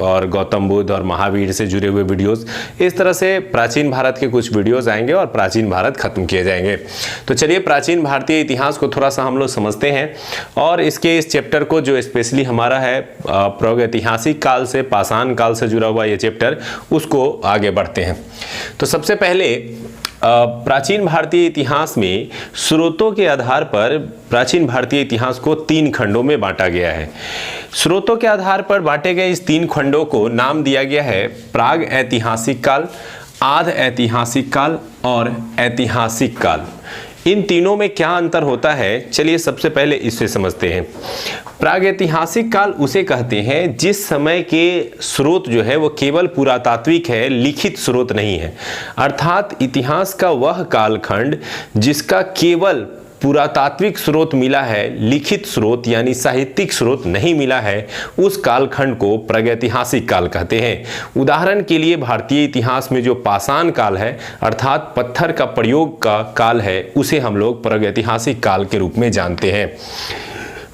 और गौतम बुद्ध और महावीर से जुड़े हुए वीडियोस, इस तरह से प्राचीन भारत के कुछ वीडियोस आएंगे और प्राचीन भारत खत्म किए जाएंगे। तो चलिए प्राचीन भारतीय इतिहास को थोड़ा सा हम लोग समझते हैं और इसके इस चैप्टर को जो स्पेशली हमारा है प्रागैतिहासिक काल से पाषाण काल से जुड़ा हुआ ये चैप्टर, उसको आगे बढ़ते हैं। तो सबसे पहले प्राचीन भारतीय इतिहास में स्रोतों के आधार पर प्राचीन भारतीय इतिहास को 3 खंडों में बांटा गया है। स्रोतों के आधार पर बांटे गए इस 3 खंडों को नाम दिया गया है प्राग ऐतिहासिक काल, आध ऐतिहासिक काल और ऐतिहासिक काल। इन तीनों में क्या अंतर होता है, चलिए सबसे पहले इसे समझते हैं। प्रागैतिहासिक काल उसे कहते हैं जिस समय के स्रोत जो है वो केवल पुरातात्विक है, लिखित स्रोत नहीं है। अर्थात इतिहास का वह कालखंड जिसका केवल पुरातात्विक स्रोत मिला है, लिखित स्रोत यानी साहित्यिक स्रोत नहीं मिला है, उस कालखंड को प्रागैतिहासिक काल कहते हैं। उदाहरण के लिए भारतीय इतिहास में जो पाषाण काल है अर्थात पत्थर का प्रयोग का काल है, उसे हम लोग प्रागैतिहासिक काल के रूप में जानते हैं।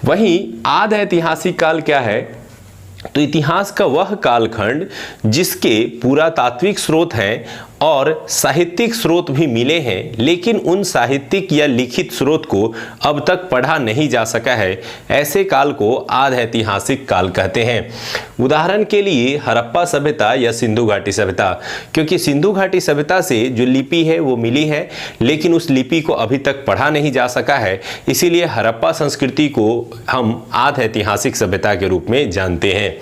वहीं आध ऐतिहासिक काल क्या है, तो इतिहास का वह कालखंड जिसके पुरातात्विक स्रोत हैं और साहित्यिक स्रोत भी मिले हैं, लेकिन उन साहित्यिक या लिखित स्रोत को अब तक पढ़ा नहीं जा सका है, ऐसे काल को आध ऐतिहासिक काल कहते हैं। उदाहरण के लिए हड़प्पा सभ्यता या सिंधु घाटी सभ्यता, क्योंकि सिंधु घाटी सभ्यता से जो लिपि है वो मिली है, लेकिन उस लिपि को अभी तक पढ़ा नहीं जा सका है, इसीलिए हड़प्पा संस्कृति को हम आध ऐतिहासिक सभ्यता के रूप में जानते हैं।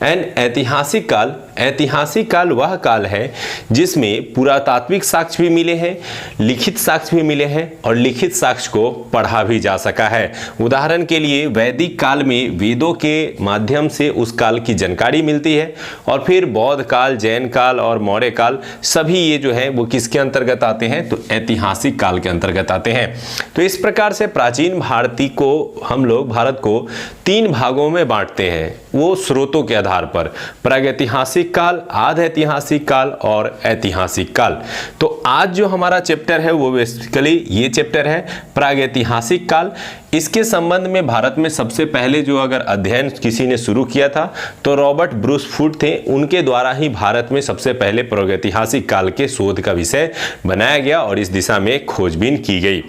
ऐतिहासिक काल, ऐतिहासिक काल वह काल है जिसमें पुरातात्विक साक्ष्य भी मिले हैं, लिखित साक्ष्य भी मिले हैं और लिखित साक्ष्य को पढ़ा भी जा सका है। उदाहरण के लिए वैदिक काल में वेदों के माध्यम से उस काल की जानकारी मिलती है और फिर बौद्ध काल, जैन काल और मौर्य काल, सभी ये जो है वो किसके अंतर्गत आते हैं, तो ऐतिहासिक काल के अंतर्गत आते हैं। तो इस प्रकार से प्राचीन भारती को हम लोग भारत को 3 भागों में बांटते हैं, वो स्रोतों के आधार पर, प्रागैतिहासिक काल, आध ऐतिहासिक काल और ऐतिहासिक काल। तो आज जो हमारा चैप्टर है वो बेसिकली ये चैप्टर है प्रागैतिहासिक काल। इसके संबंध में भारत में सबसे पहले जो अगर अध्ययन किसी ने शुरू किया था तो रॉबर्ट ब्रूस फूड थे, उनके द्वारा ही भारत में सबसे पहले प्रागैतिहासिक काल के शोध का विषय बनाया गया और इस दिशा में खोजबीन की गई।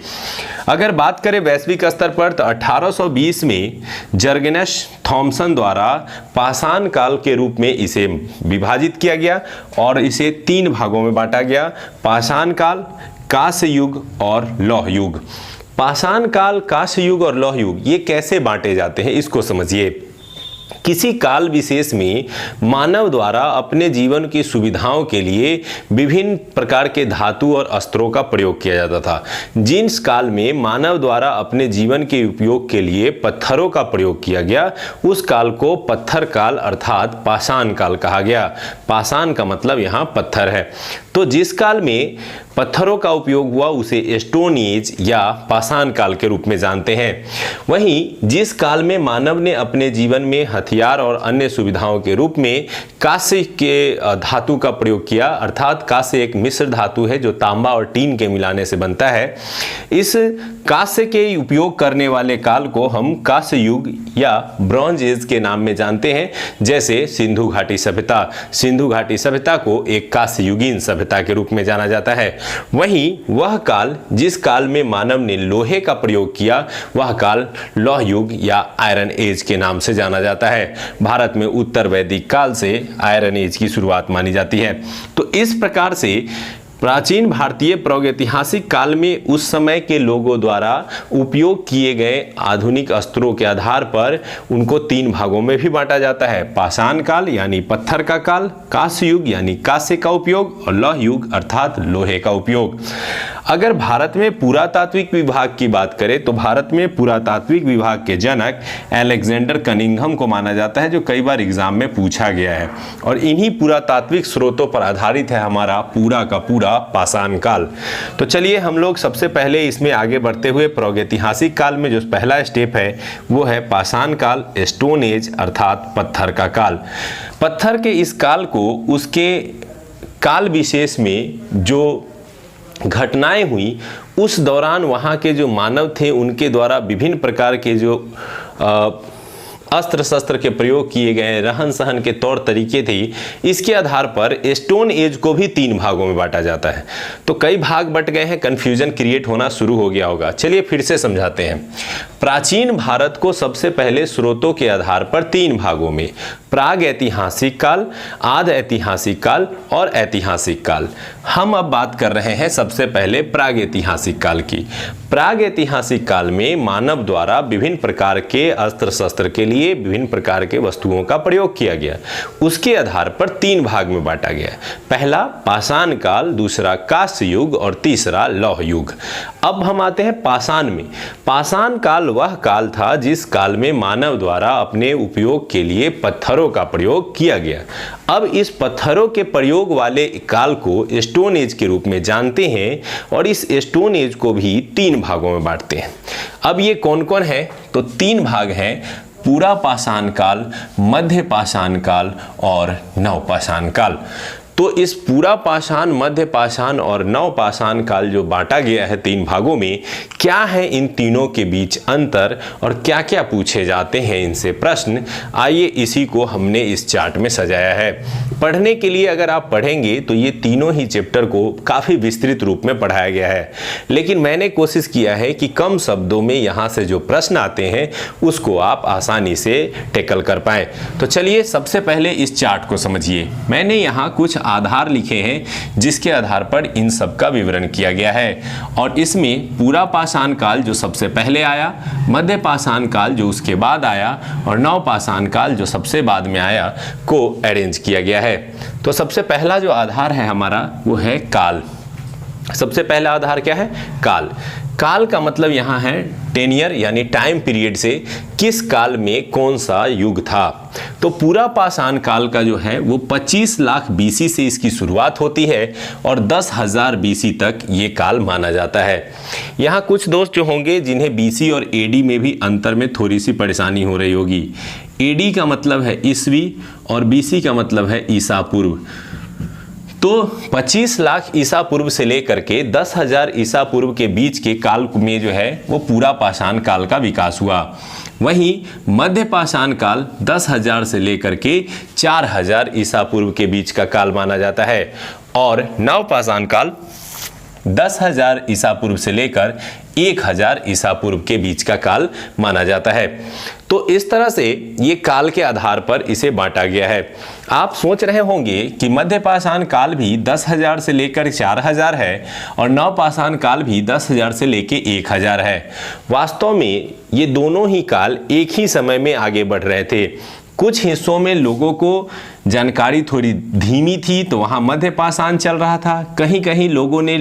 अगर बात करें वैश्विक स्तर पर तो 1820 में जर्गेनस थॉमसन द्वारा पाषाण काल के रूप में इसे विभाजित किया गया और इसे 3 भागों में बांटा गया, पाषाण काल, कांस्य युग और लौह युग। पाषाण काल, कांस्य युग और लौह युग ये कैसे बांटे जाते हैं इसको समझिए। किसी काल विशेष में मानव द्वारा अपने जीवन की सुविधाओं के लिए विभिन्न प्रकार के धातु और अस्त्रों का प्रयोग किया जाता था। जिस काल में मानव द्वारा अपने जीवन के उपयोग के लिए पत्थरों का प्रयोग किया गया, उस काल को पत्थर काल अर्थात पाषाण काल कहा गया। पाषाण का मतलब यहाँ पत्थर है। तो जिस काल में पत्थरों का उपयोग हुआ उसे स्टोन एज या पाषाण काल के रूप में जानते हैं। वहीं जिस काल में मानव ने अपने जीवन में हथियार और अन्य सुविधाओं के रूप में कांस्य के धातु का प्रयोग किया, अर्थात कांस्य एक मिश्र धातु है जो तांबा और टीन के मिलाने से बनता है, इस कांस्य के उपयोग करने वाले काल को हम कांस्य युग या ब्रॉन्ज एज के नाम में जानते हैं। जैसे सिंधु घाटी सभ्यता, सिंधु घाटी सभ्यता को एक कांस्य युगीन सभ्यता के रूप में जाना जाता है। वहीं वह काल जिस काल में मानव ने लोहे का प्रयोग किया, वह काल लौह युग या आयरन एज के नाम से जाना जाता है। भारत में उत्तर वैदिक काल से आयरन एज की शुरुआत मानी जाती है। तो इस प्रकार से प्राचीन भारतीय प्रागैतिहासिक काल में उस समय के लोगों द्वारा उपयोग किए गए आधुनिक अस्त्रों के आधार पर उनको 3 भागों में भी बांटा जाता है, पाषाण काल यानी पत्थर का काल, कांस्य युग यानी कांस्य का उपयोग और लौह युग अर्थात लोहे का उपयोग। अगर भारत में पुरातात्विक विभाग की बात करें तो भारत में पुरातात्विक विभाग के जनक अलेक्जेंडर कनिंघम को माना जाता है, जो कई बार एग्जाम में पूछा गया है और इन्हीं पुरातात्विक स्रोतों पर आधारित है हमारा पूरा का पूरा पाषाण काल। तो चलिए हम लोग सबसे पहले इसमें आगे बढ़ते हुए प्रागैतिहासिक काल में जो पहला स्टेप है वो है पाषाण काल, स्टोन एज अर्थात पत्थर का काल। पत्थर के इस काल को उसके काल विशेष में जो घटनाएं हुई उस दौरान वहाँ के जो मानव थे उनके द्वारा विभिन्न प्रकार के जो अस्त्र शस्त्र के प्रयोग किए गए, रहन सहन के तौर तरीके थे, इसके आधार पर स्टोन एज को भी 3 भागों में बांटा जाता है। तो कई भाग बट गए हैं, कंफ्यूजन क्रिएट होना शुरू हो गया होगा। चलिए फिर से समझाते हैं। प्राचीन भारत को सबसे पहले स्रोतों के आधार पर 3 भागों में, प्राग ऐतिहासिक काल, आद ऐतिहासिक काल और ऐतिहासिक काल। हम अब बात कर रहे हैं सबसे पहले प्राग ऐतिहासिक काल की। प्राग ऐतिहासिक काल में मानव द्वारा विभिन्न प्रकार के अस्त्र शस्त्र के लिए विभिन्न प्रकार के वस्तुओं का प्रयोग किया गया। उसके आधार पर 3 भाग में बांटा गया। पहला पाषाण काल, दूसरा कांस्य युग और तीसरा लौह युग। अब हम आते हैं पाषाण में। पाषाण काल वह काल था जिस काल में मानव द्वारा अपने उपयोग के लिए पत्थरों का प्रयोग किया गया। अब इस पत्थरों के प्रयोग वाले काल को स्टोन एज के रूप में जानते हैं और इस स्टोन एज को भी 3 भागों में बांटते हैं। अब ये कौन कौन है? तो 3 भाग हैं, पूरा पाषाण काल, मध्य पाषाण काल और नव पाषाण काल। तो इस पूरा पाषाण, मध्य पाषाण और नव पाषाण काल जो बांटा गया है 3 भागों में, क्या है इन तीनों के बीच अंतर और क्या क्या पूछे जाते हैं इनसे प्रश्न, आइए इसी को हमने इस चार्ट में सजाया है। पढ़ने के लिए अगर आप पढ़ेंगे तो ये तीनों ही चैप्टर को काफ़ी विस्तृत रूप में पढ़ाया गया है, लेकिन मैंने कोशिश किया है कि कम शब्दों में यहाँ से जो प्रश्न आते हैं उसको आप आसानी से टैकल कर पाएँ। तो चलिए सबसे पहले इस चार्ट को समझिए। मैंने यहाँ कुछ आधार लिखे हैं जिसके आधार पर इन सब का विवरण किया गया है, और इसमें पूरा पाषाण काल जो सबसे पहले आया, मध्य पाषाण काल जो उसके बाद आया और नव पाषाण काल जो सबसे बाद में आया को अरेंज किया गया है। तो सबसे पहला जो आधार है हमारा वो है काल। सबसे पहला आधार क्या है? काल। काल का मतलब यहाँ है टेनियर यानी टाइम पीरियड से किस काल में कौन सा युग था। तो पूरा पाषाण काल का जो है वो 25 लाख BC से इसकी शुरुआत होती है और 10,000 BC तक ये काल माना जाता है। यहाँ कुछ दोस्त जो होंगे जिन्हें BC और AD में भी अंतर में थोड़ी सी परेशानी हो रही होगी। AD का मतलब है ईस्वी और BC का मतलब है ईसा पूर्व। तो 25 लाख ईसा पूर्व से लेकर के 10,000 ईसा पूर्व के बीच के काल में जो है वो पूरा पाषाण काल का विकास हुआ। वहीं मध्य पाषाण काल 10,000 से लेकर के 4,000 ईसा पूर्व के बीच का काल माना जाता है, और नव पाषाण काल 10,000 ईसा पूर्व से लेकर 1,000 ईसा पूर्व के बीच का काल माना जाता है। तो इस तरह से ये काल के आधार पर इसे बांटा गया है। आप सोच रहे होंगे कि मध्य पाषाण काल भी 10,000 से लेकर 4,000 है और नव पाषाण काल भी 10,000 से लेकर 1,000 है। वास्तव में ये दोनों ही काल एक ही समय में आगे बढ़ रहे थे। कुछ हिस्सों में लोगों को जानकारी थोड़ी धीमी थी तो वहाँ मध्य पाषाण चल रहा था, कहीं कहीं लोगों ने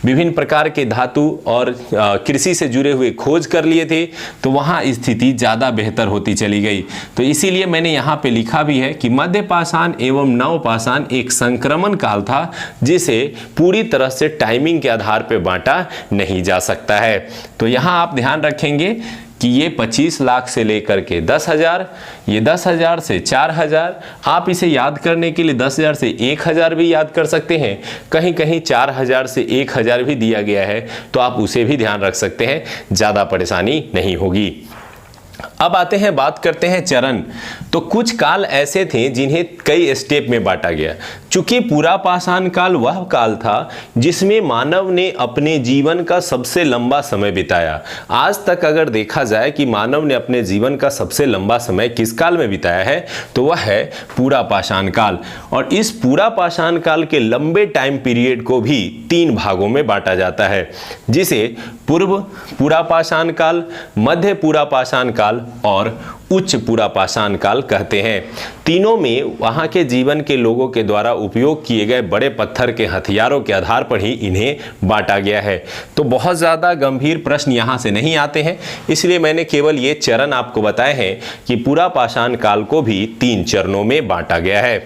विभिन्न प्रकार के धातु और कृषि से जुड़े हुए खोज कर लिए थे तो वहाँ स्थिति ज़्यादा बेहतर होती चली गई। तो इसीलिए मैंने यहाँ पे लिखा भी है कि मध्य पाषाण एवं नव पाषाण एक संक्रमण काल था जिसे पूरी तरह से टाइमिंग के आधार पर बांटा नहीं जा सकता है। तो यहाँ आप ध्यान रखेंगे कि ये 25 लाख से लेकर के 10,000, ये 10,000 से 4,000, आप इसे याद करने के लिए 10,000 से 1,000 भी याद कर सकते हैं, कहीं कहीं 4,000 से 1,000 भी दिया गया है तो आप उसे भी ध्यान रख सकते हैं, ज़्यादा परेशानी नहीं होगी। अब आते हैं, बात करते हैं चरण। तो कुछ काल ऐसे थे जिन्हें कई स्टेप में बांटा गया। चूंकि पूरा पाषाण काल वह काल था जिसमें मानव ने अपने जीवन का सबसे लंबा समय बिताया। आज तक अगर देखा जाए कि मानव ने अपने जीवन का सबसे लंबा समय किस काल में बिताया है तो वह है पूरा पाषाण काल। और इस पूरा पाषाण काल के लंबे टाइम पीरियड को भी 3 भागों में बांटा जाता है, जिसे पूर्व पूरा पाषाण काल, मध्य पूरा पाषाण काल और उच्च पूरा पाषाण काल कहते हैं। तीनों में वहाँ के जीवन के लोगों के द्वारा उपयोग किए गए बड़े पत्थर के हथियारों के आधार पर ही इन्हें बांटा गया है। तो बहुत ज़्यादा गंभीर प्रश्न यहाँ से नहीं आते हैं, इसलिए मैंने केवल ये चरण आपको बताए हैं कि पूरा पाषाण काल को भी 3 चरणों में बांटा गया है।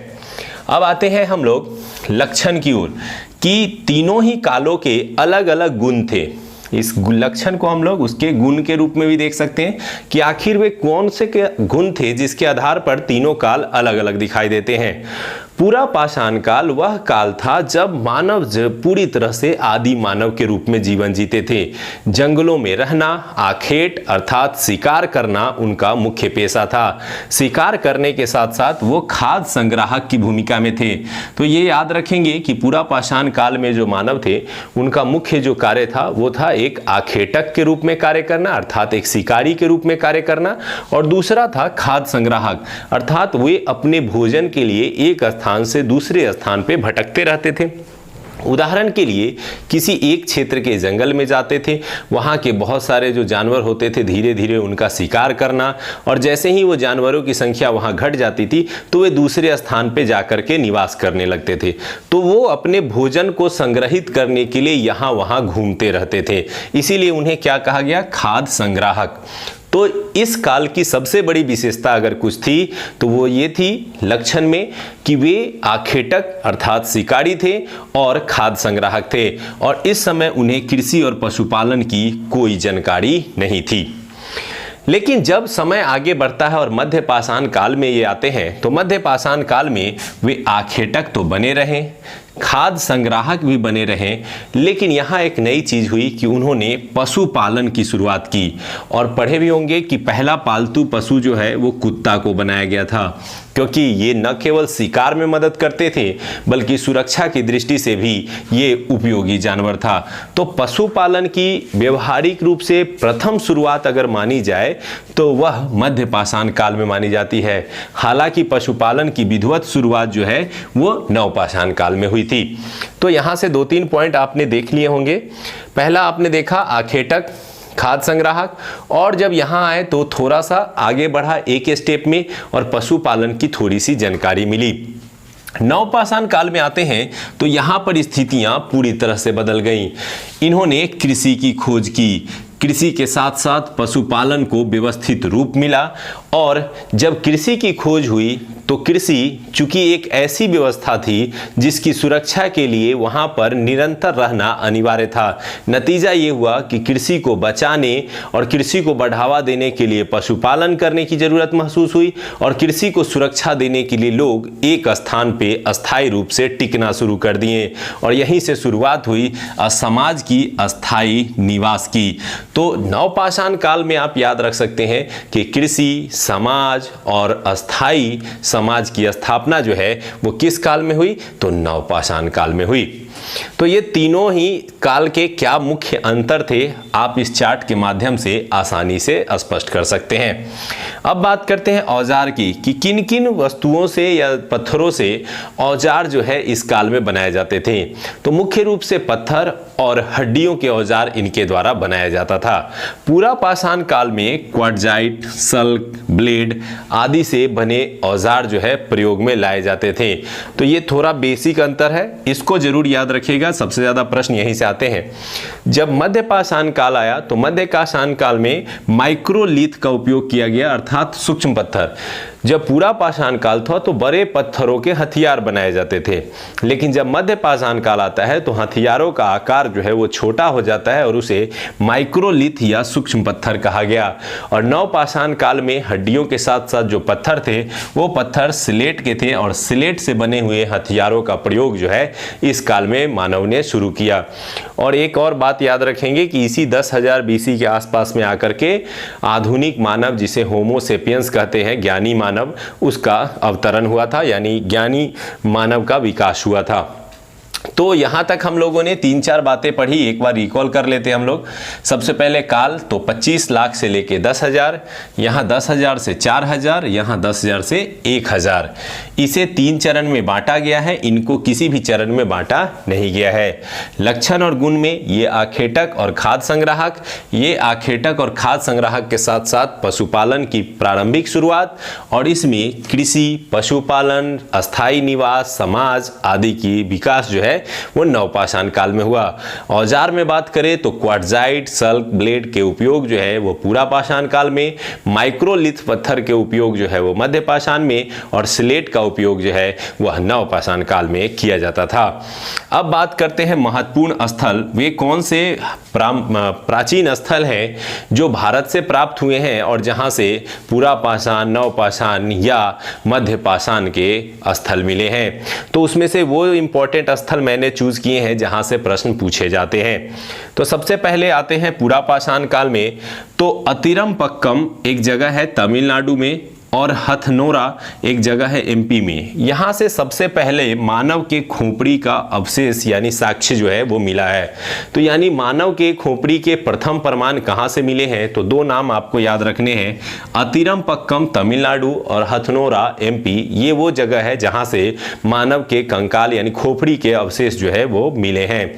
अब आते हैं हम लोग लक्षण की ओर कि तीनों ही कालों के अलग अलग गुण थे। इस लक्षण को हम लोग उसके गुण के रूप में भी देख सकते हैं कि आखिर वे कौन से गुण थे जिसके आधार पर तीनों काल अलग अलग दिखाई देते हैं। पूरा पाषाण काल वह काल था जब मानव पूरी तरह से आदि मानव के रूप में जीवन जीते थे। जंगलों में रहना, आखेट अर्थात शिकार करना उनका मुख्य पेशा था। शिकार करने के साथ साथ वो खाद्य संग्राहक की भूमिका में थे। तो ये याद रखेंगे कि पूरा पाषाण काल में जो मानव थे उनका मुख्य जो कार्य था वो था एक आखेटक के रूप में कार्य करना अर्थात एक शिकारी के रूप में कार्य करना, और दूसरा था खाद्य संग्राहक अर्थात वे अपने भोजन के लिए एक स्थान से दूसरे स्थान पे भटकते रहते थे। उदाहरण के लिए किसी एक क्षेत्र के जंगल में जाते थे, वहाँ के बहुत सारे जो जानवर होते थे धीरे धीरे उनका शिकार करना, और जैसे ही वो जानवरों की संख्या वहाँ घट जाती थी तो वे दूसरे स्थान पे जाकर के निवास करने लगते थे। तो वो अपने भोजन को संग्रहित करने के लिए यहाँ वहाँ घूमते रहते थे, इसीलिए उन्हें क्या कहा गया, खाद्य संग्राहक। तो इस काल की सबसे बड़ी विशेषता अगर कुछ थी तो वो ये थी लक्षण में कि वे आखेटक अर्थात शिकारी थे और खाद्य संग्राहक थे, और इस समय उन्हें कृषि और पशुपालन की कोई जानकारी नहीं थी। लेकिन जब समय आगे बढ़ता है और मध्य पाषाण काल में ये आते हैं तो मध्य पाषाण काल में वे आखेटक तो बने रहे, खाद्य संग्राहक भी बने रहे, लेकिन यहाँ एक नई चीज हुई कि उन्होंने पशुपालन की शुरुआत की। और पढ़े भी होंगे कि पहला पालतू पशु जो है वो कुत्ता को बनाया गया था, क्योंकि ये न केवल शिकार में मदद करते थे बल्कि सुरक्षा की दृष्टि से भी ये उपयोगी जानवर था। तो पशुपालन की व्यवहारिक रूप से प्रथम शुरुआत अगर मानी जाए तो वह मध्य पाषाण काल में मानी जाती है। हालांकि पशुपालन की विधिवत शुरुआत जो है वो नवपाषाण काल में हुई थी। तो यहाँ से 2-3 पॉइंट आपने देख लिए होंगे। पहला आपने देखा आखेटक, खाद्य संग्राहक, और जब यहाँ आए तो थोड़ा सा आगे बढ़ा एक स्टेप में और पशुपालन की थोड़ी सी जानकारी मिली। नवपाषाण काल में आते हैं तो यहाँ पर स्थितियाँ पूरी तरह से बदल गईं। इन्होंने कृषि की खोज की, कृषि के साथ साथ पशुपालन को व्यवस्थित रूप मिला, और जब कृषि की खोज हुई तो कृषि चूंकि एक ऐसी व्यवस्था थी जिसकी सुरक्षा के लिए वहां पर निरंतर रहना अनिवार्य था। नतीजा ये हुआ कि कृषि को बचाने और कृषि को बढ़ावा देने के लिए पशुपालन करने की जरूरत महसूस हुई, और कृषि को सुरक्षा देने के लिए लोग एक स्थान पे अस्थायी रूप से टिकना शुरू कर दिए, और यहीं से शुरुआत हुई समाज की अस्थायी निवास की। तो नवपाषाण काल में आप याद रख सकते हैं कि कृषि, समाज और अस्थायी समाज की स्थापना जो है वो किस काल में हुई, तो नवपाषाण काल में हुई। तो ये तीनों ही काल के क्या मुख्य अंतर थे आप इस चार्ट के माध्यम से आसानी से स्पष्ट कर सकते हैं। अब बात करते हैं औजार की कि किन किन वस्तुओं से या पत्थरों से औजार जो है इस काल में बनाए जाते थे। तो मुख्य रूप से पत्थर और हड्डियों के औजार इनके द्वारा बनाया जाता था। पूरा पाषाण काल में क्वार्टजाइट, सल्क, ब्लेड आदि से बने औजार जो है प्रयोग में लाए जाते थे। तो ये थोड़ा बेसिक अंतर है, इसको जरूर याद रखिएगा, सबसे ज्यादा प्रश्न यहीं से आते हैं। जब मध्य पाषाण काल आया तो मध्य पाषाण काल में माइक्रोलिथ का उपयोग किया गया अर्थात सूक्ष्म पत्थर। जब पूरा पाषाण काल था तो बड़े पत्थरों के हथियार बनाए जाते थे, लेकिन जब मध्य पाषाण काल आता है तो हथियारों का आकार जो है वो छोटा हो जाता है और उसे माइक्रोलिथ या सूक्ष्म पत्थर कहा गया। और नवपाषाण काल में हड्डियों के साथ साथ जो पत्थर थे वो पत्थर स्लेट के थे, और स्लेट से बने हुए हथियारों का प्रयोग जो है इस काल में मानव ने शुरू किया। और एक और बात याद रखेंगे कि इसी 10,000 BC के आसपास में आकर के आधुनिक मानव, जिसे होमो सेपियंस कहते हैं, ज्ञानी मानव, उसका अवतरण हुआ था, यानी ज्ञानी मानव का विकास हुआ था। तो यहाँ तक हम लोगों ने 3-4 बातें पढ़ी, एक बार रिकॉल कर लेते हैं हम लोग। सबसे पहले काल तो 25 लाख से लेके 10,000, यहाँ 10,000 से 4,000, यहाँ 10,000 से 1,000। इसे 3 चरण में बांटा गया है, इनको किसी भी चरण में बांटा नहीं गया है। लक्षण और गुण में ये आखेटक और खाद्य संग्राहक, ये आखेटक और खाद्य संग्राहक के साथ साथ पशुपालन की प्रारंभिक शुरुआत, और इसमें कृषि, पशुपालन, अस्थायी निवास, समाज आदि की विकास जो है है वो नवपाषाण काल में हुआ। औजार में बात करें तो क्वार्टजाइट, सल्क, ब्लेड के उपयोग जो है वो पूरा पाषाण काल में, माइक्रोलिथ पत्थर के उपयोग जो है वो मध्य पाषाण में, और स्लेट का उपयोग जो है वह नवपाषाण काल में किया जाता था। अब बात करते हैं महत्वपूर्ण स्थल, वे कौन से प्राचीन स्थल हैं जो भारत से प्राप्त हुए हैं और जहां से पूरा पाषाण, नवपाषाण या मध्य पाषाण के स्थल मिले हैं। तो उसमें से वो इंपॉर्टेंट स्थल मैंने चूज किए हैं जहां से प्रश्न पूछे जाते हैं। तो सबसे पहले आते हैं पूरा पाषाण काल में। तो अतिरमपक्कम एक जगह है तमिलनाडु में और हथनोरा एक जगह है एमपी में। यहाँ से सबसे पहले मानव के खोपड़ी का अवशेष यानी साक्ष्य जो है वो मिला है। तो यानी मानव के खोपड़ी के प्रथम प्रमाण कहाँ से मिले हैं, तो दो नाम आपको याद रखने हैं, अतिरमपक्कम तमिलनाडु और हथनोरा एमपी। ये वो जगह है जहाँ से मानव के कंकाल यानी खोपड़ी के अवशेष जो है वो मिले हैं।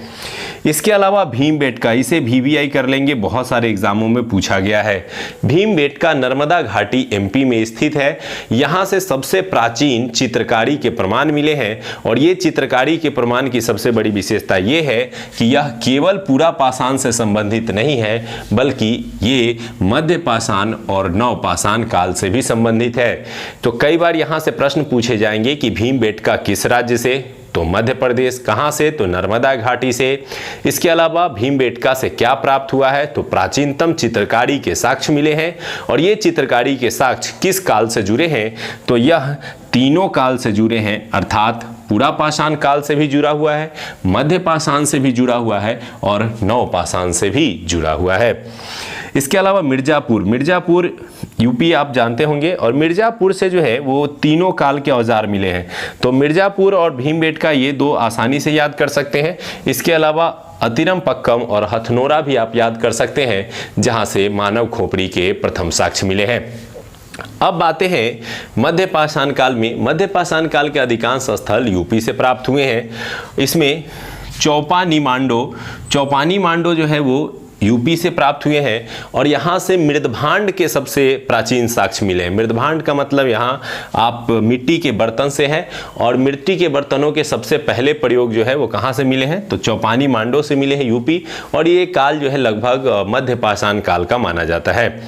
इसके अलावा भीमबेटका, इसे VVI कर लेंगे, बहुत सारे एग्जामों में पूछा गया है। भीमबेटका नर्मदा घाटी एमपी में स्थित है। यहाँ से सबसे प्राचीन चित्रकारी के प्रमाण मिले हैं और ये चित्रकारी के प्रमाण की सबसे बड़ी विशेषता ये है कि यह केवल पूरा पाषाण से संबंधित नहीं है बल्कि ये मध्य पाषाण और नवपाषाण काल से भी संबंधित है। तो कई बार यहाँ से प्रश्न पूछे जाएंगे कि भीमबेटका किस राज्य से, तो मध्य प्रदेश। कहाँ से, तो नर्मदा घाटी से। इसके अलावा भीमबेटका से क्या प्राप्त हुआ है, तो प्राचीनतम चित्रकारी के साक्ष्य मिले हैं और ये चित्रकारी के साक्ष्य किस काल से जुड़े हैं, तो यह तीनों काल से जुड़े हैं, अर्थात पूरा पाषाण काल से भी जुड़ा हुआ है, मध्य पाषाण से भी जुड़ा हुआ है और नवपाषाण से भी जुड़ा हुआ है। इसके अलावा मिर्जापुर यूपी आप जानते होंगे और मिर्जापुर से जो है वो तीनों काल के औजार मिले हैं। तो मिर्जापुर और भीमबेटका ये दो आसानी से याद कर सकते हैं। इसके अलावा अतिरमपक्कम और हथनोरा भी आप याद कर सकते हैं जहां से मानव खोपड़ी के प्रथम साक्ष्य मिले हैं। अब बातें हैं मध्य पाषाण काल में। मध्य पाषाण काल के अधिकांश स्थल यूपी से प्राप्त हुए हैं। इसमें चौपानी मांडो जो है वो यूपी से प्राप्त हुए हैं और यहाँ से मृदभांड के सबसे प्राचीन साक्ष्य मिले हैं। मृदभांड का मतलब यहाँ आप मिट्टी के बर्तन से है और मिट्टी के बर्तनों के सबसे पहले प्रयोग जो है वो कहाँ से मिले हैं, तो चौपानी मांडो से मिले हैं यूपी, और ये काल जो है लगभग मध्य पाषाण काल का माना जाता है।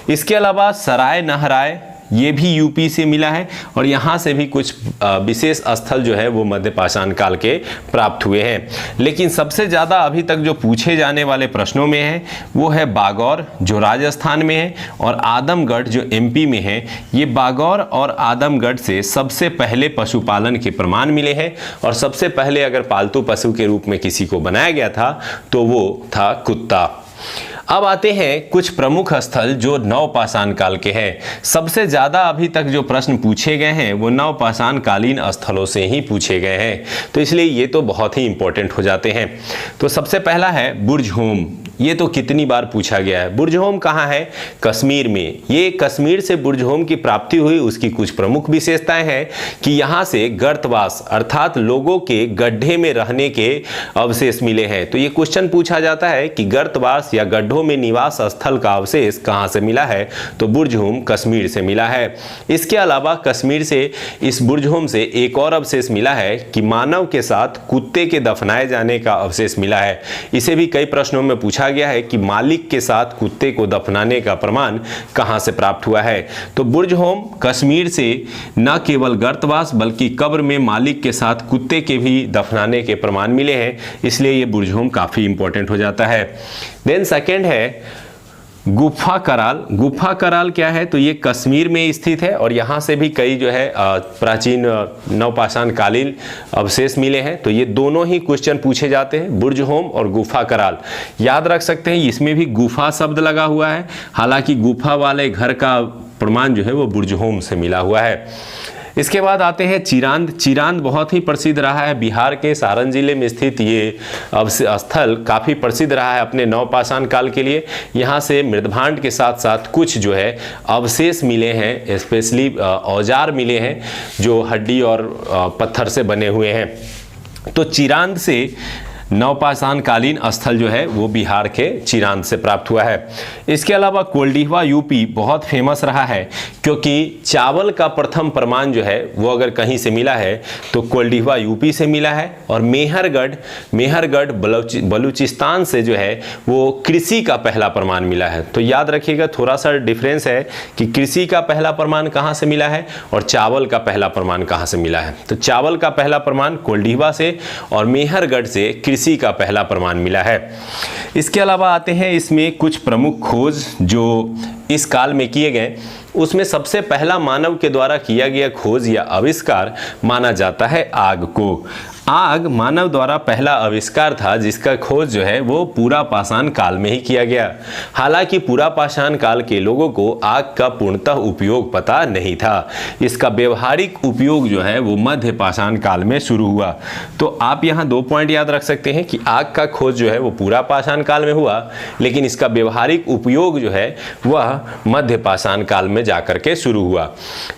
इसके अलावा सराय नहराय ये भी यूपी से मिला है और यहाँ से भी कुछ विशेष स्थल जो है वो मध्य पाषाण काल के प्राप्त हुए हैं। लेकिन सबसे ज़्यादा अभी तक जो पूछे जाने वाले प्रश्नों में है वो है बागौर जो राजस्थान में है और आदमगढ़ जो एमपी में है। ये बागौर और आदमगढ़ से सबसे पहले पशुपालन के प्रमाण मिले हैं और सबसे पहले अगर पालतू पशु के रूप में किसी को बनाया गया था तो वो था कुत्ता। अब आते हैं कुछ प्रमुख स्थल जो नवपाषाण काल के हैं। सबसे ज़्यादा अभी तक जो प्रश्न पूछे गए हैं वो नवपाषाण कालीन स्थलों से ही पूछे गए हैं, तो इसलिए ये तो बहुत ही इंपॉर्टेंट हो जाते हैं। तो सबसे पहला है बुर्जहोम। ये तो कितनी बार पूछा गया है। बुर्जहोम कहाँ है, कश्मीर में। ये कश्मीर से बुर्जहोम की प्राप्ति हुई, उसकी कुछ प्रमुख विशेषताएं हैं कि यहाँ से गर्तवास अर्थात लोगों के गड्ढे में रहने के अवशेष मिले हैं। तो ये क्वेश्चन पूछा जाता है कि गर्तवास या गड्ढों में निवास स्थल का अवशेष कहाँ से मिला है, तो बुर्जहोम कश्मीर से मिला है। इसके अलावा कश्मीर से इस बुर्जहोम से एक और अवशेष मिला है कि मानव के साथ कुत्ते के दफनाए जाने का अवशेष मिला है। इसे भी कई प्रश्नों में पूछा गया है कि मालिक के साथ कुत्ते को दफनाने का प्रमाण कहां से प्राप्त हुआ है। तो बुर्जहोम कश्मीर से न केवल गर्तवास बल्कि कब्र में मालिक के साथ कुत्ते के भी दफनाने के प्रमाण मिले हैं, इसलिए ये बुर्जहोम काफी इंपॉर्टेंट हो जाता है। देन सेकेंड है गुफा कराल। गुफा कराल क्या है, तो ये कश्मीर में स्थित है और यहाँ से भी कई जो है प्राचीन नवपाषाण कालीन अवशेष मिले हैं। तो ये दोनों ही क्वेश्चन पूछे जाते हैं, बुर्जहोम और गुफा कराल। याद रख सकते हैं इसमें भी गुफा शब्द लगा हुआ है, हालांकि गुफा वाले घर का प्रमाण जो है वो बुर्जहोम से मिला हुआ है। इसके बाद आते हैं चिरांद। चिरांद बहुत ही प्रसिद्ध रहा है, बिहार के सारण जिले में स्थित ये स्थल काफ़ी प्रसिद्ध रहा है अपने नवपाषाण काल के लिए। यहाँ से मृदभांड के साथ साथ कुछ जो है अवशेष मिले हैं, स्पेशली औजार मिले हैं जो हड्डी और पत्थर से बने हुए हैं। तो चिरांद से नवपाषाण कालीन स्थल जो है वो बिहार के चिरांद से प्राप्त हुआ है। इसके अलावा कोल्डिहवा यूपी बहुत फेमस रहा है, क्योंकि चावल का प्रथम प्रमाण जो है वो अगर कहीं से मिला है तो कोल्डिहवा यूपी से मिला है। और मेहरगढ़ बलूचिस्तान से जो है वो कृषि का पहला प्रमाण मिला है। तो याद रखिएगा, थोड़ा सा डिफरेंस है कि कृषि का पहला प्रमाण कहाँ से मिला है और चावल का पहला प्रमाण कहाँ से मिला है। तो चावल का पहला प्रमाण कोल्डिहवा से और मेहरगढ़ से कृषि का पहला प्रमाण मिला है। इसके अलावा आते हैं इसमें कुछ प्रमुख खोज जो इस काल में किए गए। उसमें सबसे पहला मानव के द्वारा किया गया खोज या आविष्कार माना जाता है आग को। आग मानव द्वारा पहला आविष्कार था जिसका खोज जो है वो पूरा पाषाण काल में ही किया गया। हालांकि पूरा पाषाण काल के लोगों को आग का पूर्णतः उपयोग पता नहीं था। इसका व्यवहारिक उपयोग जो है वो मध्य पाषाण काल में शुरू हुआ। तो आप यहाँ 2 पॉइंट याद रख सकते हैं कि आग का खोज जो है वो पूरा पाषाण काल में हुआ, लेकिन इसका व्यवहारिक उपयोग जो है वह मध्य पाषाण काल में जाकर के शुरू हुआ।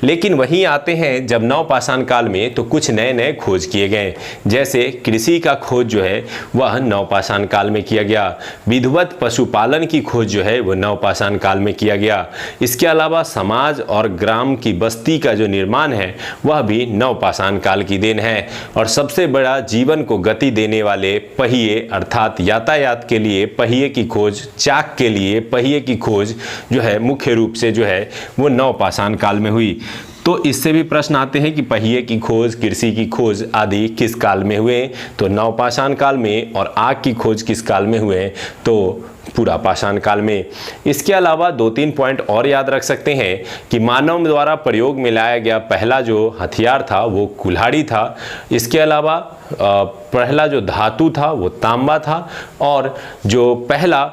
लेकिन वहीं आते हैं जब नव पाषाण काल में, तो कुछ नए नए खोज किए गए। जैसे कृषि का खोज जो है वह नवपाषाण काल में किया गया। विधिवत पशुपालन की खोज जो है वह नवपाषाण काल में किया गया। इसके अलावा समाज और ग्राम की बस्ती का जो निर्माण है वह भी नवपाषाण काल की देन है। और सबसे बड़ा जीवन को गति देने वाले पहिए अर्थात यातायात के लिए पहिए की खोज, चाक के लिए पहिए की खोज जो है मुख्य रूप से जो है वो नवपाषाण काल में हुई। तो इससे भी प्रश्न आते हैं कि पहिए की खोज, कृषि की खोज आदि किस काल में हुए, तो नवपाषाण काल में। और आग की खोज किस काल में हुए, तो पूरा पाषाण काल में। इसके अलावा 2-3 पॉइंट और याद रख सकते हैं कि मानव द्वारा प्रयोग में लाया गया पहला जो हथियार था वो कुल्हाड़ी था। इसके अलावा पहला जो धातु था वो तांबा था, और जो पहला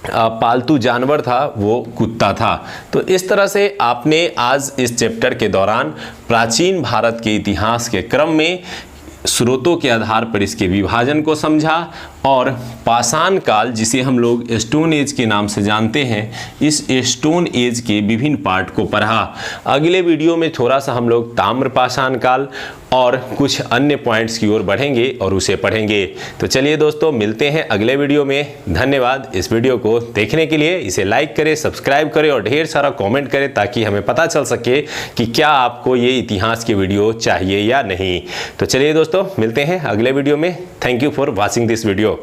पालतू जानवर था वो कुत्ता था। तो इस तरह से आपने आज इस चैप्टर के दौरान प्राचीन भारत के इतिहास के क्रम में स्रोतों के आधार पर इसके विभाजन को समझा और पाषाण काल, जिसे हम लोग स्टोन एज के नाम से जानते हैं, इस स्टोन एज के विभिन्न पार्ट को पढ़ा। अगले वीडियो में थोड़ा सा हम लोग ताम्र पाषाण काल और कुछ अन्य पॉइंट्स की ओर बढ़ेंगे और उसे पढ़ेंगे। तो चलिए दोस्तों, मिलते हैं अगले वीडियो में। धन्यवाद इस वीडियो को देखने के लिए। इसे लाइक करें, सब्सक्राइब करें और ढेर सारा कमेंट करें ताकि हमें पता चल सके कि क्या आपको ये इतिहास के वीडियो चाहिए या नहीं। तो चलिए दोस्तों, मिलते हैं अगले वीडियो में। Thank you for watching this video.